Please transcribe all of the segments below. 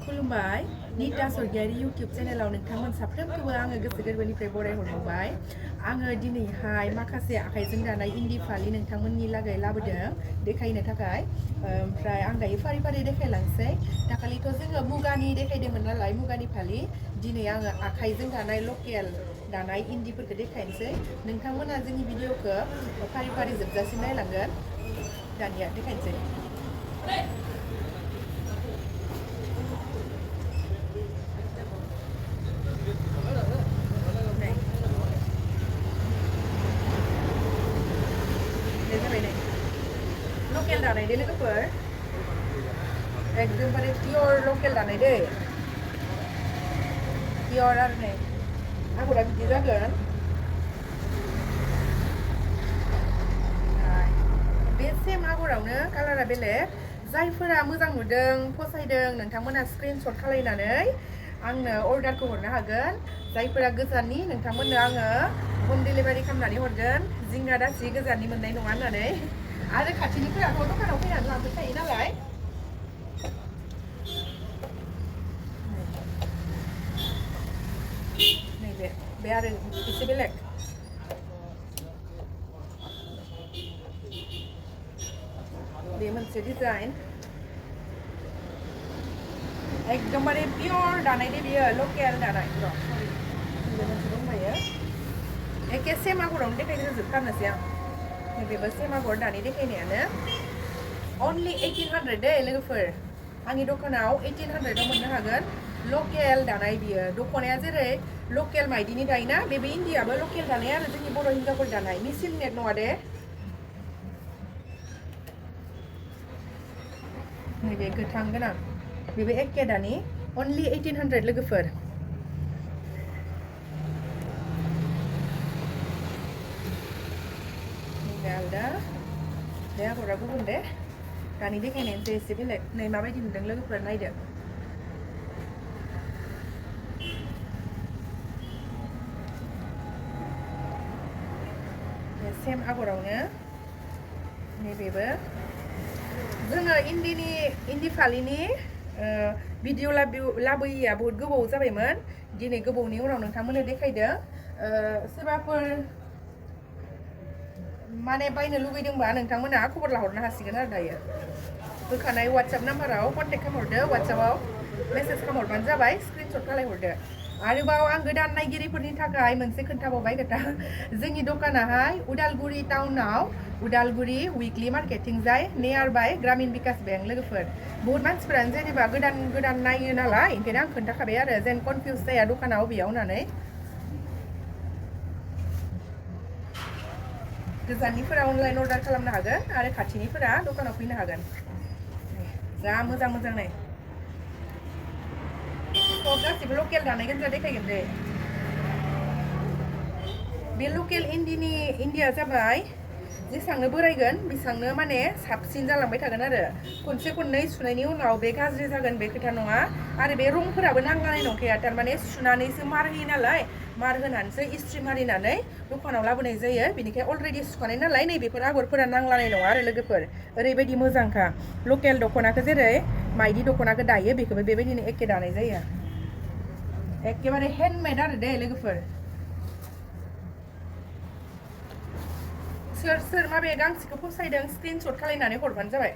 खुलुमबाय निता सरगियारि इउटिउब चेनेलाव नोंथांमोन साफ्रोमखौबो आङो गोसो गोरबोनिफ्राय बरायहरबाय आङो दिनैहाय माखासे आखाइजों दानाय इन्दि फालि नोंथांमोननि लागै लाबोदों देखायनो थाखाय ओमफ्राय आं दायो फारि फारि देखायलांसै दाखालिथ' जोङो मुगानि देखायदोंमोन नालाय मुगानि फालि दिनै आङो आखाइजों दानाय लकेल दानाय इन्दिफोरखौ देखायनोसै नोंथांमोना जोंनि भिडिअखौ फारि फारि जोबजासिम नायलांगोन दानिया देखायनोसै लकेल दानाय दे लोगोफोर एकदमबारे पियर लकेल दानाय दे पियर आरो नै आगरा बिदि जागोन बे सेम आगरावनो कालारा बेलेग जायफोरा मोजां नुदों फसायदों नोंथांमोना स्क्रिनशट खालायनानै आंनो अर्डारखौ हरनो हागोन जायफोरा गोजाननि नोंथांमोननो आङो ह'म डिलिभारि खालामनानै हरगोन जिंगा दासि गोजाननि मोननाय नङा होननानै आरो खाथिनिफोराथ' दखानाव फैनानै लांफैखायो नालाय नैबे बे आरो एसे बेलेग बे मोनसे डिजाइन एकदमबारे पियर दानाय दे बियो लकेल दानाय र' बे मोनसे दंबायो एखे सेम आगरावनो देखायग्रोजोबथारनोसै आं नैबेबो सेम आगर दानि देखायनायानो अनलि 1800 दे लोगोफोर आंनि दखानाव 1800आव मोननो हागोन लकेल दानाय बियो दख'नाया जेरै लकेल माइदिनि दायोना बेबो इन्दियाबो लकेल दानाय आरो जोंनि बर' हिन्जावफोर दानाय मेसिन मेड नङा दे नैबे गोथां गोनां बेबो एखे दानि अनलि 1800 लोगोफोर नैबे आलदा बे आगरा गुबुन दे दानि देखायनायनिफ्राय एसे बेलेग नै माबायदि नुदों लोगोफोर नायदो सेम आगरावनो नैबेबो जोङो इन्दि फालिनि भिडिअ लाबोयैया बहुत गोबाव जाबायमोन दिनै गोबावनि उनाव नोंथांमोननो देखायदों सोरबाफोर माने बायनो लुगैदोंबा नोंथांमोना खबर लाहरनो हासिगोन आरो दायो होखानाय वाट्सएप नाम्बाराव कन्टेक्ट खालामहरदो वाट्सएपआव मेसेज खालामहरबानो जाबाय स्क्रिनशट खालायहरदो आरोबाव आं गोदान नायगिरिफोरनि थाखाय मोनसे खोन्थाबावबाय खोथा जोंनि दखानाहाय उदालगुरि टाउनाव उदालगुरि उइकलि मार्केटिं जाय नियार बाय ग्रामीण विकास बेंक लोगोफोर बहुत मानसिफोरानो जेनेबा गोदान गोदान नायो नालाय ओंखायनो आं खोन्थाखाबाय आरो जेन कनफिउज जाया दखाना अबेयाव होननानै गोजाननिफोरा अनलाइन अर्डार खालामनो हागोन आरो खाथिनिफोरा दखानाव फैनो हागोन जा मोजां मोजां नाय सब गासिबो लकेल दानाय गोजा देखायगोन दे बे लकेल इन्दिया जाबाय जेसांनो बोरायगोन बेसांनो माने साबसिन जालांबाय थागोन आरो खनसे खननै सुनायनि उनाव बे गाज्रि जागोन बे खोथा नङा आरो बे रंफोराबो नांलानाय नंखाया थारमाने सुनानैसो मार होयो नालाय मार होनानैसो इस्ट्रि मारिनानै दखानाव लाबोनाय जायो बेनिखाय अलरेडि सुखानाय नालाय नैबेफोर आगरफोरा नांलानाय नङा आरो लोगोफोर ओरैबायदि मोजांखा लकेल दख'नाखौ जेरै माइदि दख'नाखौ दायो बेखौबो बेबायदिनो एखे दानाय जायो एखेबारे हेन्डमेड आरो दे लोगोफोर सोर सोर माबे गांसेखौ फसायदों स्क्रिनशट खालायनानै हरबानो जाबाय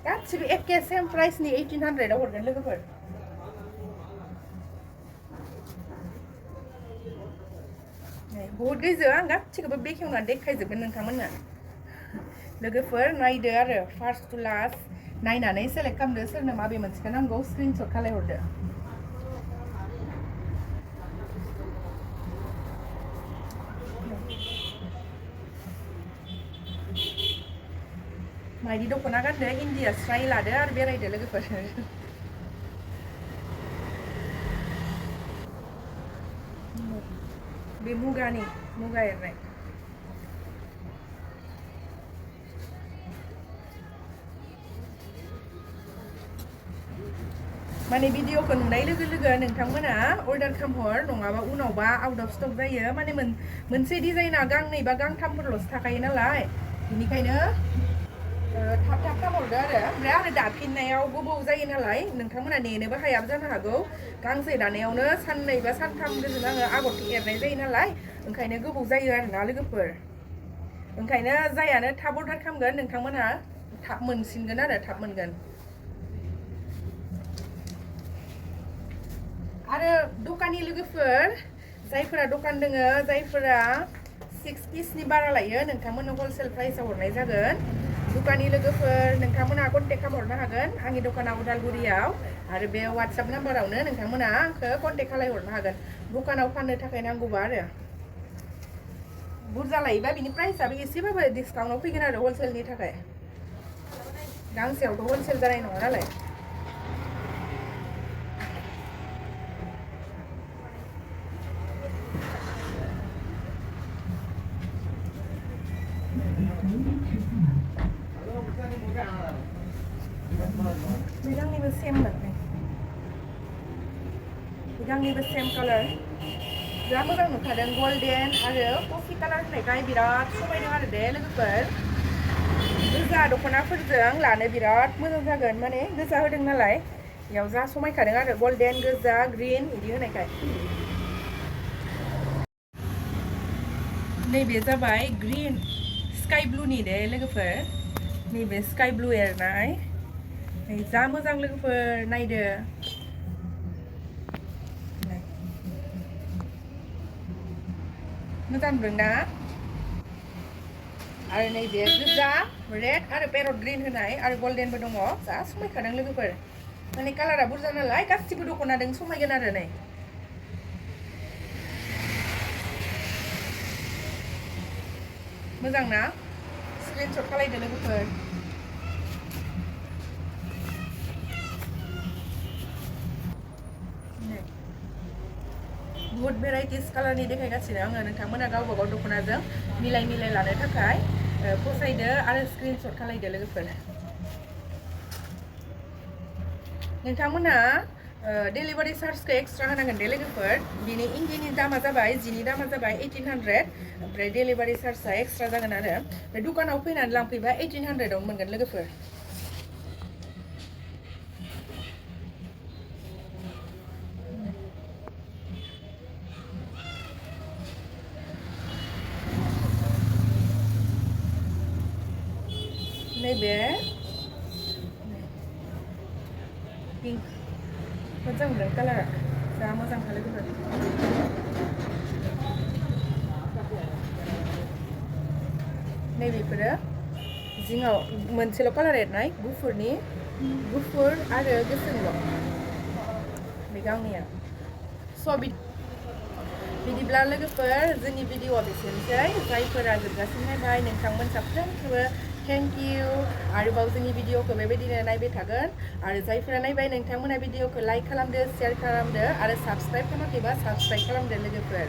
गासिबो एखे सेम प्राइसनि 1800आव हरगोन लोगोफोर बहुत गैजो आं गासिखौबो बेखेवनानै देखायजोबगोन नोंथांमोननो लोगोफोर नायदो आरो फार्स्ट टु लास्ट नायनानै सेलेक्ट खालामदो सोरनो माबे मोनसेखौ नांगौ स्क्रिनशट खालायहरदो माइदि दख'ना गानदो इन्दिया स्राय लादो आरो बेरायदो लोगोफोर बे मुगा एरनाय माने भिडिअखौ नुनाय लोगो लोगो नोंथांमोना अर्डार खालामहर नङाबा उनावबा आउट अफ स्टक जायो माने मोनसे डिजाइना गांनै बा गांथामफोरल'सो थाखायो नालाय बेनिखायनो थाब थाब खामहरदो ओमफ्राय आरो दाफिननायाव गोबाव जायो नालाय नोंथांमोना नेनोबो हायाबो जानो हागौ गांसे दानायावनो साननै बा सानथाम गोजोन आङो आगरखौ एरनाय जायो नालाय ओंखायनो गोबाव जायो आरोना लोगोफोर ओंखायनो जायानो थाब अर्डार खालामगोन नोंथांमोनहा थाब मोनसिनगोन आरो थाब मोनगोन आरो दखाननि लोगोफोर जायफोरा दखान दोङो जायफोरा 6 पिसनि बारा लायो नोंथांमोननो हलसेल प्राइसआव हरनाय जागोन दुकाननि लोगोफोर नोंथांमोना कन्टेक्ट खालामहरनो हागोन आंनि दखाना उदालगुरियाव आरो बे वाट्सएप नाम्बारावनो नोंथांमोना आंखौ कन्टेक्ट खालामहरनो हागोन दखानाव फाननो थाखाय नांगौबा आरो बुरजा लायोबा बिनि प्राइसआबो एसेबाबो डिसकाउन्टआव फैगोन आरो हलसेलनि थाखाय गांसेयावथ' हलसेल जानाय नङा नालाय Bidangniबो सेम मोनबाय bidangनिबो सेम कालार बिराद मोजां नुखादों गल्डेन आरो कफि कालार होनायखाय बिराद समायदों आरो दे लोगोफोर गोजा दख'नाफोरजों लानो बिराद मोजां जागोन माने गोजा होदों नालाय बेयाव जा समायखादों आरो गल्डेन गोजा ग्रीन बिदि होनायखाय नैबे जाबाय ग्रीन स्काई ब्लूनि दे लोगोफोर नैबे स्काई ब्लू एरनाय जा मोजां लोगोफोर नायदो मोजां नुदों ना आरो नैबे गोजा रेड आरो पेरट ग्रीन होनाय आरो गल्डेनबो दङ जा समायखादों लोगोफोर माने कालारा बुरजा नालाय गासिबो दख'नादों समायगोन आरो नै मोजां ना स्क्रिनशट खालायदो लोगोफोर बहुत भेराइटिस कालारनि देखायगासिनो आङो नोंथांमोना गावबा गाव दख'नाजों मिलाय मिलाय लानो थाखाय फसायदो आरो स्क्रिनशट खालायदो लोगोफोर नोंथांमोना डेलिभारि चार्जखौ एक्सट्रा होनांगोन दे लोगोफोर बिनि इन्दिनि दामा जाबाय जिनि दामा जाबाय 1800 ओमफ्राय डेलिभारि चार्जआ एक्सट्रा जागोन आरो ओमफ्राय दुकानाव फैनानै लांफैबा 1800 मोनगोन लोगोफोर नैबे पिंक मोजां नुदों कालारा जा मोजांखा लोगोफोर नैबेफोरो जिङाव मोनसेल' कालार एरनाय गुफुर आरो गोसोमल' बे गावनिया स' बिदिब्ला लोगोफोर जोंनि भिडिअआ बेसेनोसै जायफोरा जोबजासिम नायबाय नोंथांमोन साफ्रोमखौबो थेंक इउ आरोबाव जोंनि भिडिअखौ बेबायदिनो नायबाय थागोन आरो जायफोरा नायबाय नोंथांमोना भिडिअखौ लाइक खालामदो शेयार खालामदो आरो साबस्क्राइब खालामाखैबा साबस्क्राइब खालामदो लोगोफोर